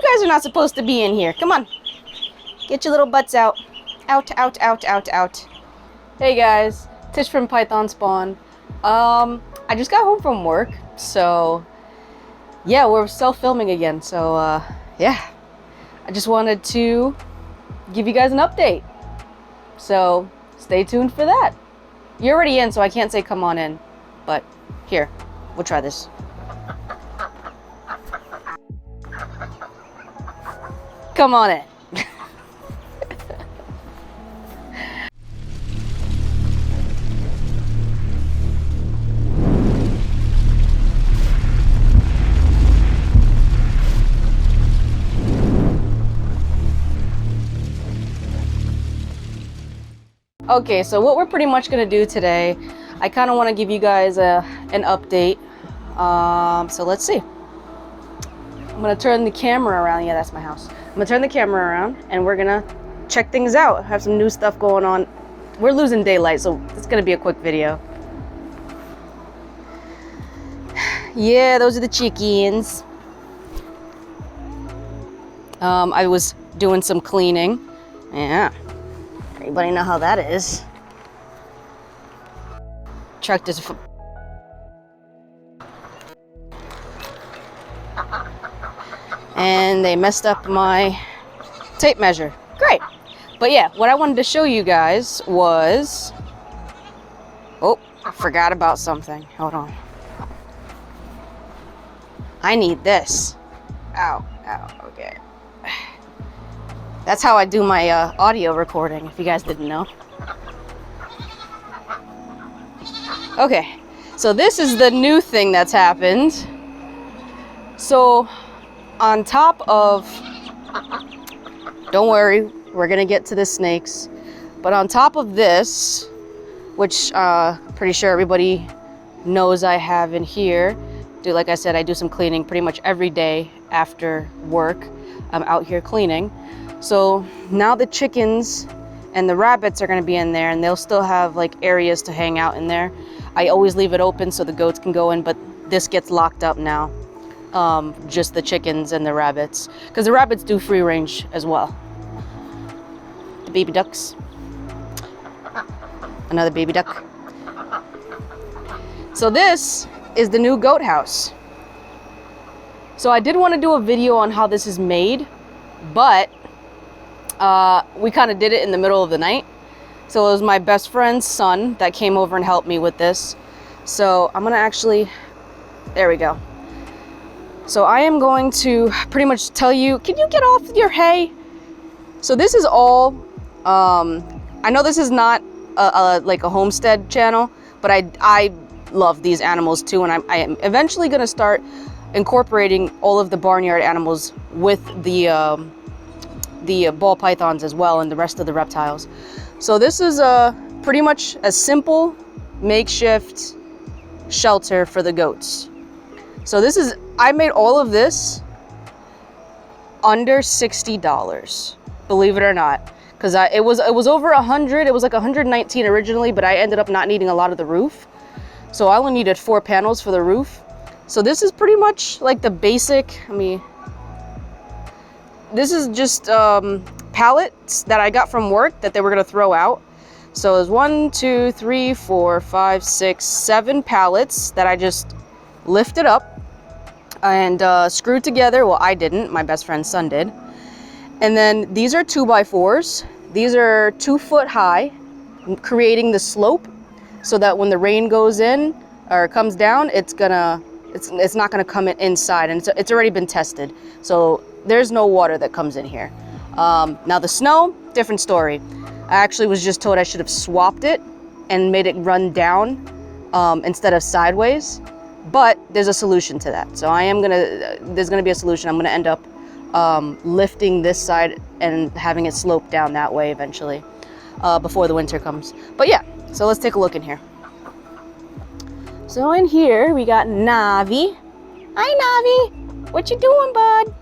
guys are not supposed to be in here. Come on. Get your little butts out. Out, out, out, out, out. Hey guys, Tish from Python Spawn. I just got home from work, so yeah, we're self-filming again. So yeah, I just wanted to give you guys an update. So stay tuned for that. You're already in, so I can't say come on in, but here, we'll try this. Come on in. Okay, so what we're pretty much gonna do today, I kind of want to give you guys an update. So let's see. I'm gonna turn the camera around. Yeah, that's my house. I'm gonna turn the camera around and we're gonna check things out. Have some new stuff going on. We're losing daylight, so it's gonna be a quick video. Yeah, those are the chickens. I was doing some cleaning. Yeah. Anybody know how that is? Truck is and they messed up my tape measure. Great. But yeah, what I wanted to show you guys was, oh, I forgot about something. Hold on. I need this. Ow, ow, okay. That's how I do my audio recording, if you guys didn't know. Okay, so this is the new thing that's happened. So on top of, don't worry, we're gonna get to the snakes, but on top of this, which pretty sure everybody knows I have in here, like I said, I do some cleaning pretty much every day after work. I'm out here cleaning. So now the chickens and the rabbits are going to be in there, and they'll still have like areas to hang out in there. I always leave it open so the goats can go in, but this gets locked up now. Just the chickens and the rabbits, because the rabbits do free range as well. The baby ducks. Another baby duck. So this is the new goat house. So I did want to do a video on how this is made, but we kind of did it in the middle of the night. So it was my best friend's son that came over and helped me with this. So I'm gonna actually, there we go. So I am going to pretty much tell you, can you get off your hay? So this is all, I know this is not like a homestead channel, but I love these animals too, and I am eventually gonna start incorporating all of the barnyard animals with the ball pythons as well, and the rest of the reptiles. So this is pretty much a simple makeshift shelter for the goats. So this is, I made all of this under $60, believe it or not, because it was over 100. It was like 119 originally, but I ended up not needing a lot of the roof, so I only needed 4 panels for the roof. So this is pretty much like the basic. This is just pallets that I got from work that they were gonna throw out. So there's 1, 2, 3, 4, 5, 6, 7 pallets that I just lifted up and screwed together. Well, I didn't, my best friend's son did. And then these are 2x4s. These are 2 foot high, creating the slope so that when the rain goes in or comes down, it's not gonna come inside, and it's already been tested. So there's no water that comes in here. Now the snow, different story. I actually was just told I should have swapped it and made it run down instead of sideways, but there's a solution to that. So there's gonna be a solution. I'm gonna end up lifting this side and having it slope down that way eventually before the winter comes. But yeah, so let's take a look in here. So in here we got Navi. Hi Navi, what you doing, bud?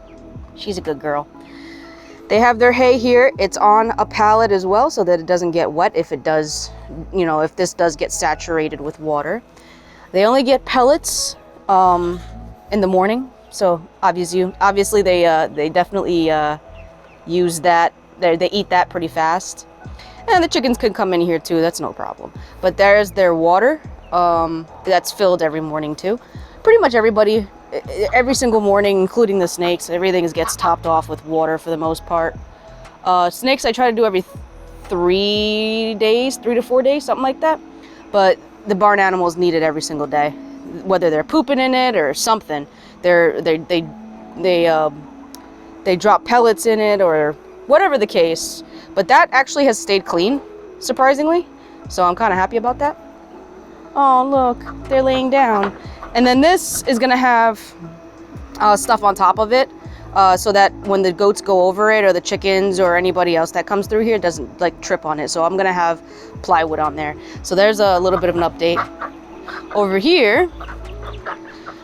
She's a good girl. They have their hay here. It's on a pallet as well so that it doesn't get wet if it does, if this does get saturated with water. They only get pellets in the morning, So obviously they definitely use that. They eat that pretty fast. And the chickens can come in here too, that's no problem. But there's their water that's filled every morning too. Pretty much everybody, every single morning, including the snakes, everything gets topped off with water for the most part. Snakes I try to do every 3 days, 3 to 4 days, something like that. But the barn animals need it every single day. Whether they're pooping in it or something, they drop pellets in it or whatever the case. But that actually has stayed clean, surprisingly. So I'm kind of happy about that. Oh, look, they're laying down. And then this is gonna have stuff on top of it so that when the goats go over it or the chickens or anybody else that comes through here doesn't like trip on it. So I'm gonna have plywood on there. So there's a little bit of an update. Over here,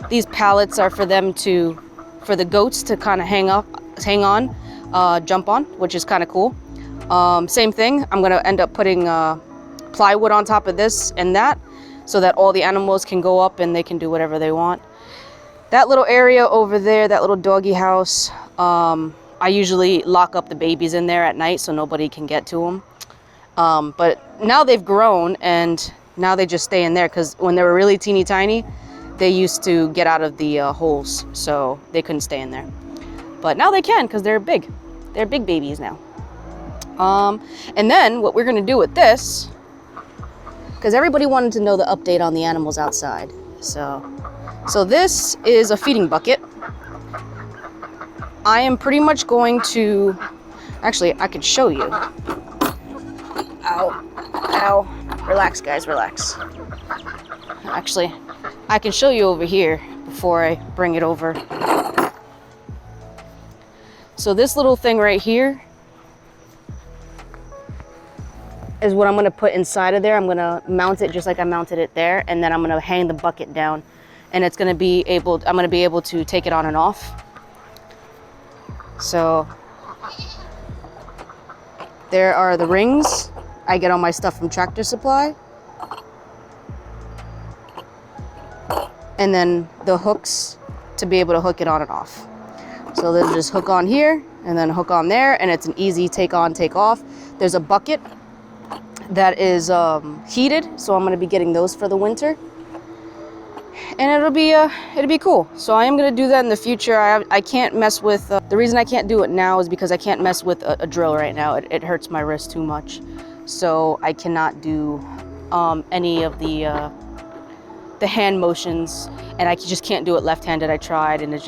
these pallets are for the goats to kind of hang on, jump on, which is kind of cool. Same thing, I'm gonna end up putting plywood on top of this and that so that all the animals can go up and they can do whatever they want. That little area over there, that little doggy house, I usually lock up the babies in there at night so nobody can get to them. But now they've grown and now they just stay in there because when they were really teeny tiny, they used to get out of the holes, so they couldn't stay in there. But now they can because they're big. They're big babies now. And then what we're gonna do with this, because everybody wanted to know the update on the animals outside. So this is a feeding bucket. I am pretty much going to, actually I could show you. Ow, ow, relax guys, relax. Actually, I can show you over here before I bring it over. So this little thing right here is what I'm gonna put inside of there. I'm gonna mount it just like I mounted it there, and then I'm gonna hang the bucket down, and it's gonna be able, I'm gonna be able to take it on and off. So there are the rings. I get all my stuff from Tractor Supply. And then the hooks to be able to hook it on and off. So they'll just hook on here and then hook on there, and it's an easy take on, take off. There's a bucket that is heated, so I'm gonna be getting those for the winter. And it'll be cool. So I am gonna do that in the future. I can't mess with, the reason I can't do it now is because I can't mess with a drill right now. It hurts my wrist too much. So I cannot do any of the hand motions, and I just can't do it left-handed. I tried and it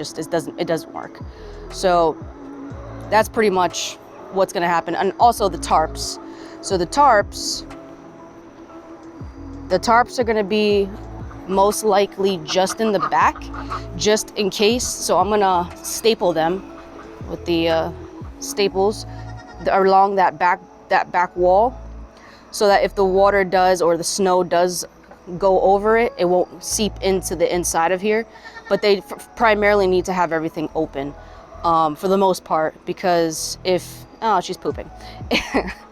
doesn't work. So that's pretty much what's gonna happen. And also the tarps. So the tarps are gonna be most likely just in the back, just in case. So I'm gonna staple them with the staples along that back wall, so that if the water does or the snow does go over it, it won't seep into the inside of here. But they primarily need to have everything open for the most part, because if, oh, she's pooping.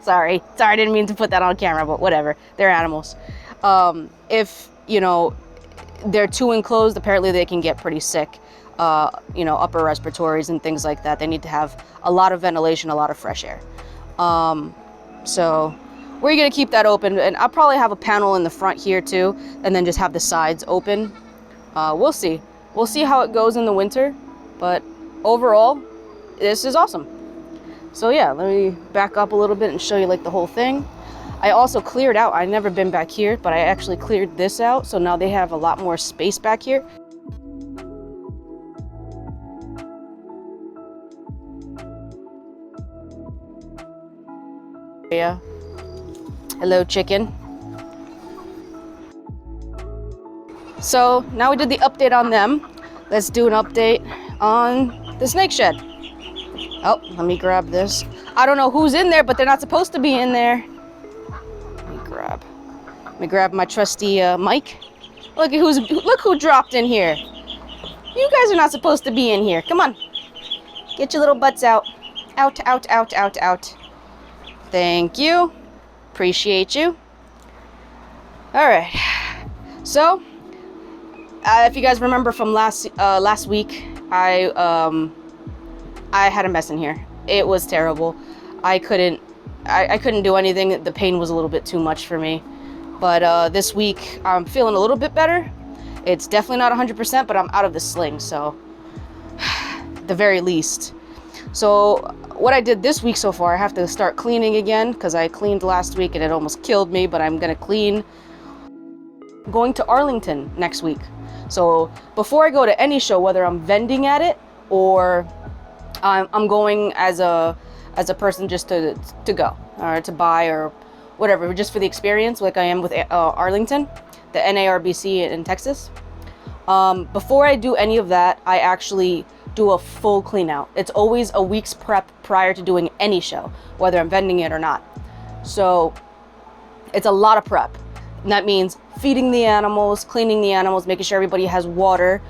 Sorry, I didn't mean to put that on camera, but whatever, they're animals. If, you know, they're too enclosed, apparently they can get pretty sick, you know, upper respiratories and things like that. They need to have a lot of ventilation, a lot of fresh air. So we're gonna keep that open, and I'll probably have a panel in the front here too, and then just have the sides open. We'll see how it goes in the winter, but overall, this is awesome. So yeah, let me back up a little bit and show you like the whole thing. I also cleared out, I've never been back here, but I actually cleared this out, so now they have a lot more space back here. Yeah. Hello, chicken. So now we did the update on them. Let's do an update on the snake shed. Oh, let me grab this. I don't know who's in there, but they're not supposed to be in there. Let me grab my trusty mic. Look who dropped in here. You guys are not supposed to be in here. Come on. Get your little butts out. Out, out, out, out, out. Thank you. Appreciate you. All right. So, if you guys remember from last week, I had a mess in here. It was terrible. I couldn't do anything. The pain was a little bit too much for me. But this week I'm feeling a little bit better. It's definitely not 100%, but I'm out of the sling, so the very least. So what I did this week so far, I have to start cleaning again because I cleaned last week and it almost killed me, but I'm gonna clean. I'm going to Arlington next week. So before I go to any show, whether I'm vending at it or I'm going as a person just to go or to buy or whatever, just for the experience, like I am with Arlington, the NARBC in Texas. Before I do any of that, I actually do a full clean out. It's always a week's prep prior to doing any show, whether I'm vending it or not. So it's a lot of prep. And that means feeding the animals, cleaning the animals, making sure everybody has water,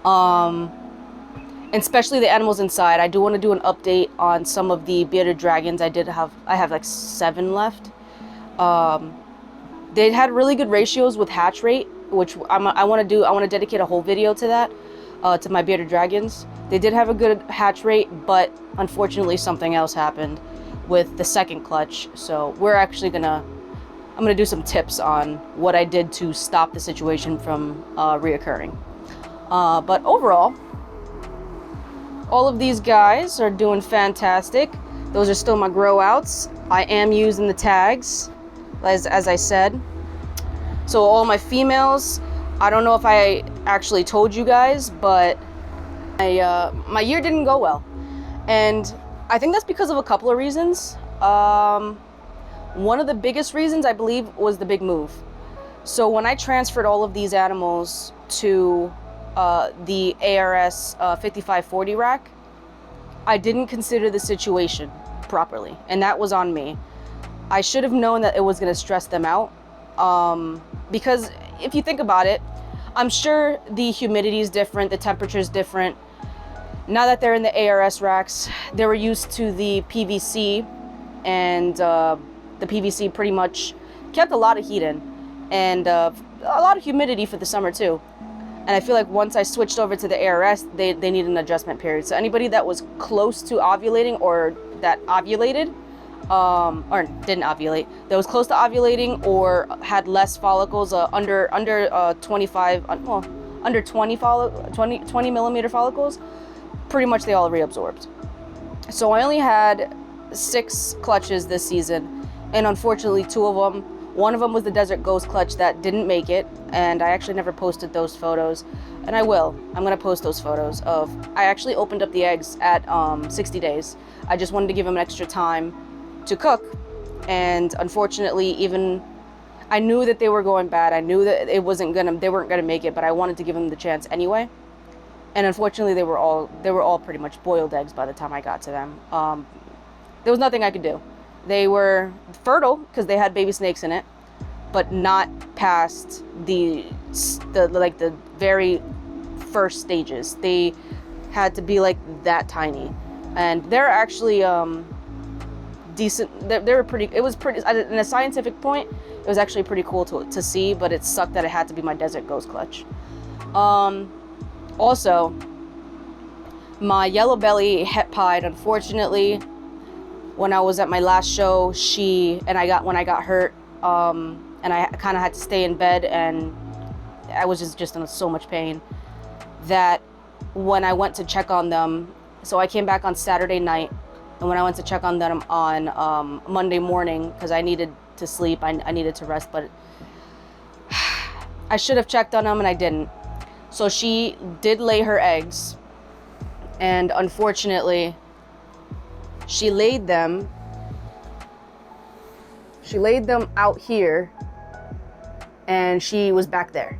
and especially the animals inside. I do want to do an update on some of the bearded dragons. I have like 7 left. They had really good ratios with hatch rate, which I want to dedicate a whole video to that, to my bearded dragons. They did have a good hatch rate, but unfortunately something else happened with the second clutch. So I'm gonna do some tips on what I did to stop the situation from reoccurring. But overall, all of these guys are doing fantastic. Those are still my grow outs. I am using the tags, as I said. So all my females, I don't know if I actually told you guys, but my year didn't go well. And I think that's because of a couple of reasons. One of the biggest reasons, I believe, was the big move. So when I transferred all of these animals to the ARS 5540 rack, I didn't consider the situation properly, and that was on me. I should have known that it was going to stress them out, because if you think about it, I'm sure the humidity is different, the temperature is different. Now that they're in the ARS racks, they were used to the PVC, and the PVC pretty much kept a lot of heat in, and a lot of humidity for the summer too. And I feel like once I switched over to the ARS, they need an adjustment period. So anybody that was close to ovulating or that ovulated, or didn't ovulate, that was close to ovulating or had less follicles, under 20 millimeter follicles, pretty much they all reabsorbed. So I only had 6 clutches this season, and unfortunately 2 of them, one of them was the Desert Ghost clutch that didn't make it, and I actually never posted those photos, and I will. I'm gonna post those photos of, I actually opened up the eggs at 60 days. I just wanted to give them extra time to cook, and unfortunately, even I knew that they were going bad. I knew that they weren't gonna make it, but I wanted to give them the chance anyway. And unfortunately, they were all pretty much boiled eggs by the time I got to them. There was nothing I could do. They were fertile because they had baby snakes in it, but not past the very first stages. They had to be like that tiny, and they're actually decent. They were pretty. It was pretty. In a scientific point, it was actually pretty cool to see. But it sucked that it had to be my Desert Ghost clutch. Also, my yellow belly het pied, unfortunately. When I was at my last show, when I got hurt, and I kind of had to stay in bed, and I was just in so much pain that when I went to check on them, so I came back on Saturday night, and when I went to check on them on Monday morning, because I needed to sleep, I needed to rest, but I should have checked on them and I didn't. So she did lay her eggs, and unfortunately, she laid them out here, and she was back there.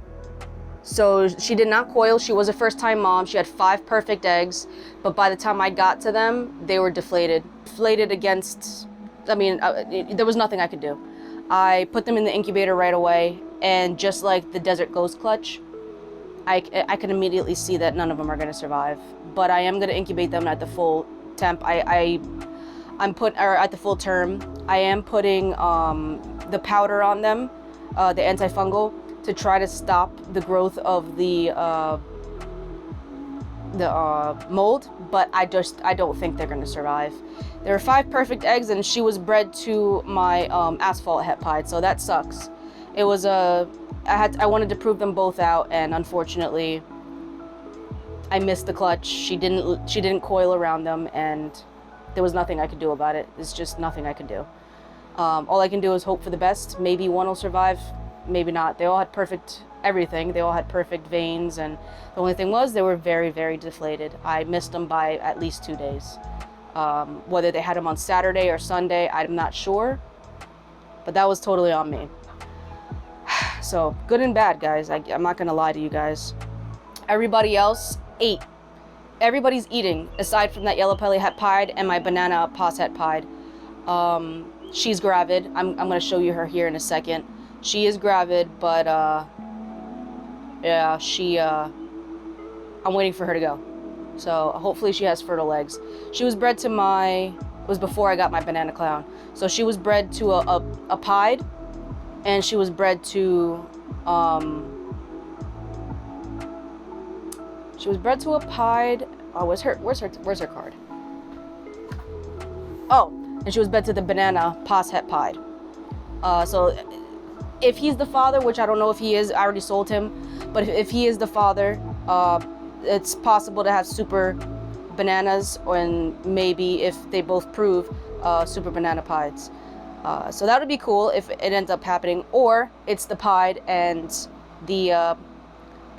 So she did not coil. She was a first-time mom. She had 5 perfect eggs, but by the time I got to them, they were deflated against, there was nothing I could do. I put them in the incubator right away, and just like the Desert Ghost clutch, I can immediately see that none of them are going to survive. But I am going to incubate them at the full temp. At the full term. I am putting the powder on them, the antifungal, to try to stop the growth of the mold, but I don't think they're gonna survive. There were 5 perfect eggs, and she was bred to my asphalt het pied, so that sucks. It was I wanted to prove them both out, and unfortunately, I missed the clutch. She didn't coil around them, and there was nothing I could do about it. There's just nothing I could do. All I can do is hope for the best. Maybe one will survive, maybe not. They all had perfect everything. They all had perfect veins, and the only thing was they were very, very deflated. I missed them by at least 2 days. Whether they had them on Saturday or Sunday, I'm not sure, but that was totally on me. So good and bad, guys. I'm not gonna lie to you guys. Everybody else ate. Everybody's eating aside from that yellow belly het pied and my banana pos het pied. She's gravid. I'm gonna show you her here in a second. She is gravid, but yeah, I'm waiting for her to go. So hopefully she has fertile eggs. She was bred to it was before I got my banana clown. So she was bred to a pied, and she was bred to a pied. Oh, where's her card? Oh, and she was bred to the banana pos het pied. So if he's the father, which I don't know if he is, I already sold him, but if he is the father, it's possible to have super bananas, and maybe if they both prove super banana pieds. So that would be cool if it ends up happening, or it's the pied and the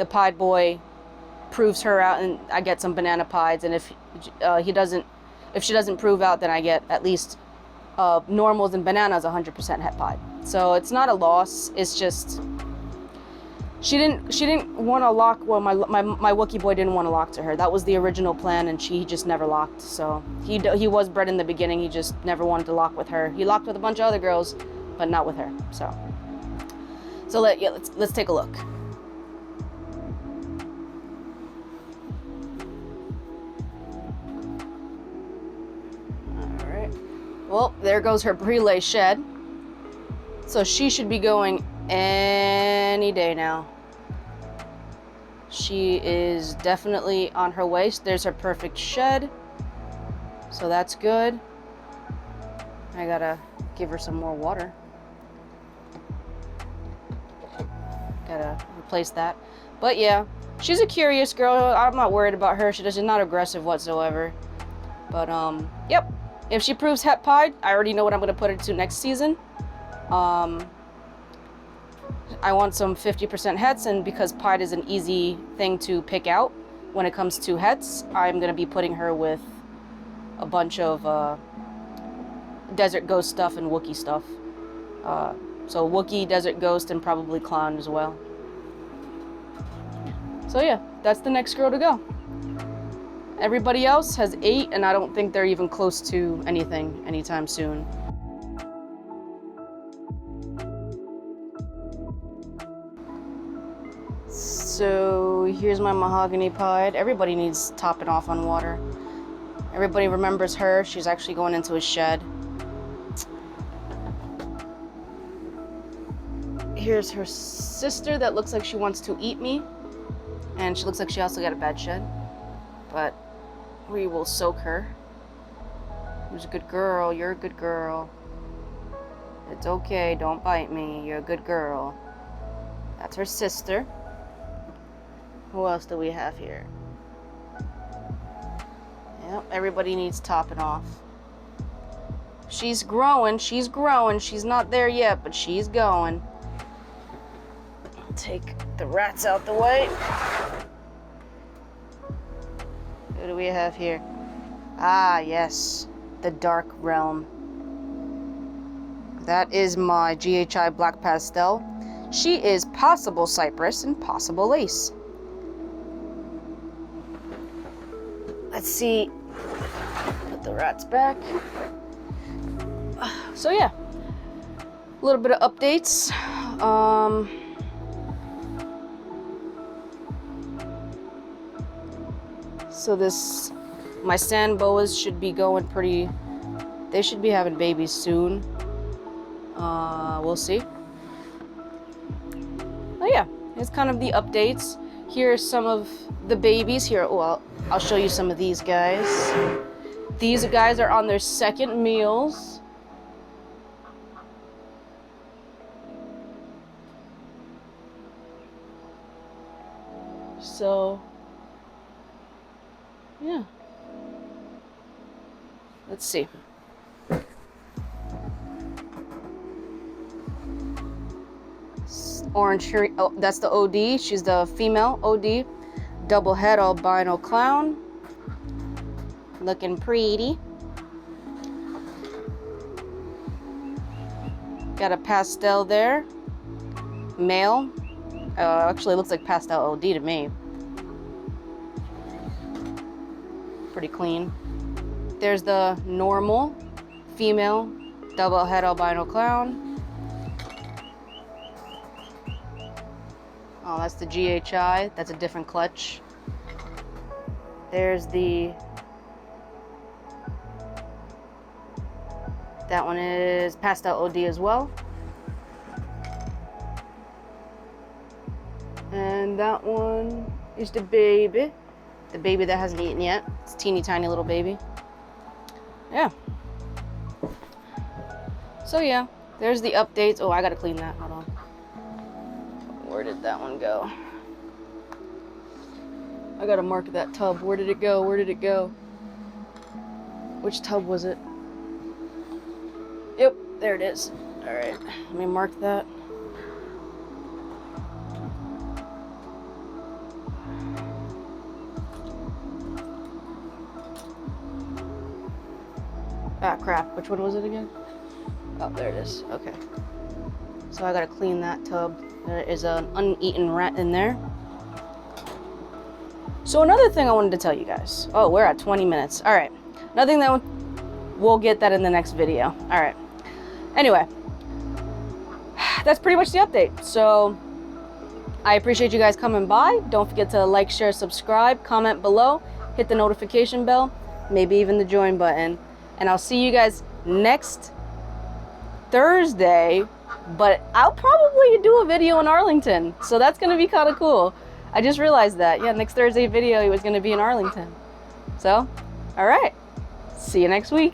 pied boy proves her out and I get some banana pieds, and if she doesn't prove out, then I get at least normals and bananas 100% het pied. So it's not a loss. It's just she didn't want to lock. Well, my Wookiee boy didn't want to lock to her. That was the original plan, and he just never locked. So he was bred in the beginning. He just never wanted to lock with her. He locked with a bunch of other girls, but not with her. So let's take a look. All right. Well, there goes her prelay shed. So she should be going any day now. She is definitely on her way. There's her perfect shed. So that's good. I gotta give her some more water. Gotta replace that. But yeah, she's a curious girl. I'm not worried about her. She's not aggressive whatsoever. But yep. If she proves het pied, I already know what I'm gonna put her to next season. I want some 50% hets, and because pied is an easy thing to pick out when it comes to hets, I'm gonna be putting her with a bunch of Desert Ghost stuff and Wookiee stuff. So Wookiee, Desert Ghost, and probably Clown as well. So yeah, that's the next girl to go. Everybody else has 8, and I don't think they're even close to anything anytime soon. So here's my mahogany pied. Everybody needs topping off on water. Everybody remembers her. She's actually going into a shed. Here's her sister that looks like she wants to eat me. And she looks like she also got a bad shed. But we will soak her. Who's a good girl? You're a good girl. It's okay, don't bite me. You're a good girl. That's her sister. Who else do we have here? Yep, everybody needs topping off. She's growing, she's growing. She's not there yet, but she's going. I'll take the rats out the way. Who do we have here? Ah, yes, the Dark Realm. That is my GHI Black Pastel. She is possible Cypress and possible Lace. Let's see. Put the rats back. So yeah, a little bit of updates. So my sand boas should be going pretty. They should be having babies soon. We'll see. Oh yeah, it's kind of the updates. Here's some of the babies here. Well, I'll show you some of these guys. These guys are on their second meals. So, yeah. Let's see. Orange, oh, that's the OD. She's the female OD. Double head albino clown. Looking pretty. Got a pastel there. Male. Actually looks like pastel OD to me. Pretty clean. There's the normal female double head albino clown. Oh, that's the GHI. That's a different clutch. There's the... That one is pastel OD as well. And that one is the baby. The baby that hasn't eaten yet. It's a teeny tiny little baby. Yeah. So yeah, there's the updates. Oh, I gotta clean that. Hold on. Where did that one go? I gotta mark that tub. Where did it go? Where did it go? Which tub was it? Yep, there it is. All right, let me mark that. Ah, crap. Which one was it again? Oh, there it is. Okay. So I gotta clean that tub. There is an uneaten rat in there. So another thing I wanted to tell you guys. Oh, we're at 20 minutes. All right. Another thing that we'll get that in the next video. All right. Anyway, that's pretty much the update. So I appreciate you guys coming by. Don't forget to like, share, subscribe, comment below, hit the notification bell, maybe even the join button. And I'll see you guys next Thursday, but I'll probably do a video in Arlington. So that's gonna be kind of cool. I just realized that. Yeah, next Thursday video was gonna be in Arlington. So, all right, see you next week.